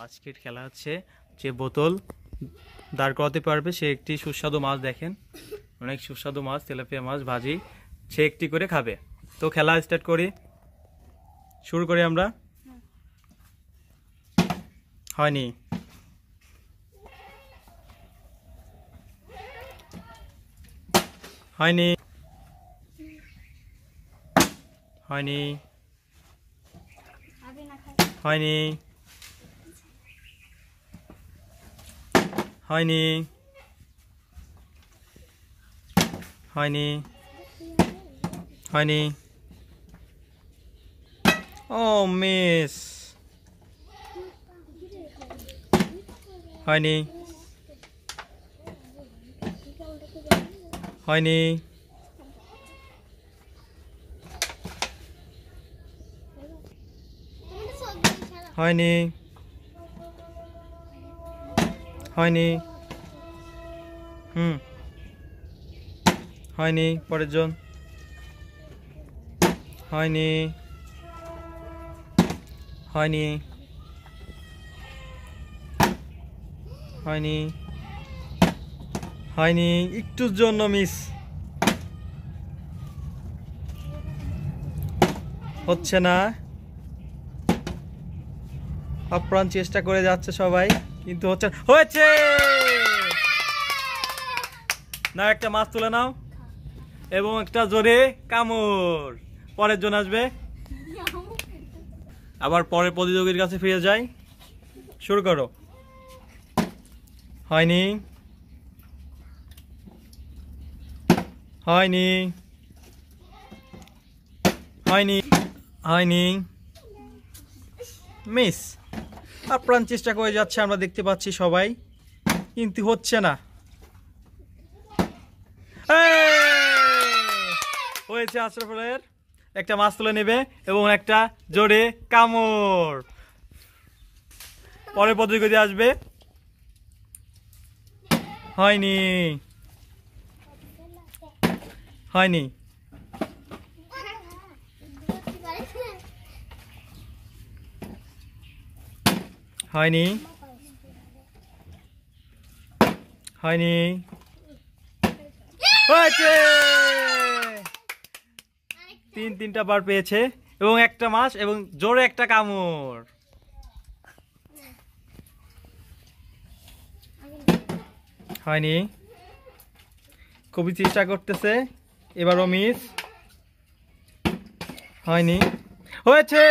আজকের খেলা হচ্ছে যে বোতল দাঁড় করাতে পারবে সে একটি সুস্বাদু মাছ, দেখেন অনেক সুস্বাদু মাছ, তেলাপিয়া মাছ ভাজি, সে একটি করে খাবে। তো খেলা স্টার্ট করি, শুরু করি আমরা। হয়নি, হয়নি, হয়নি, হয়নি, হয়নি, হয়নি, হয়নি। ও মিস, হয়নি, হয়নি, হয়নি, হয়নি, হয়নি, পরের জন, হয়নি, হয়নি, হয়নি, হয়নি, একটুর জন্য মিস, হচ্ছে না। আপ্রাণ চেষ্টা করে যাচ্ছে সবাই, কিন্তু হচ্ছে, হয়েছে না। একটা মাছ তুলে নাও এবং একটা জোরে কামড়। পরের জন আসবে, আবার পরের প্রতিযোগীর কাছে ফিরে যাই, শুরু করো। হয়নি, হয়নি, হয়নি, হয়নি, মিস। আপ্রাণ চেষ্টা করে যাচ্ছে, আমরা দেখতে পাচ্ছি সবাই, কিন্তু হচ্ছে না। হয়েছে আশরাফুলের, একটা মাছ তুলে নেবে এবং একটা জোরে কামড়। পরের প্রতিযোগী আসবে, হয়নি, হয়নি, হয়নি, হয়নি, হয়েছে। তিনটা বার পেয়েছে এবং একটা মাছ এবং জোরে একটা কামড়। হয়নি, খুবই চেষ্টা করতেছে, এবারও মিস, হয়নি, হয়েছে।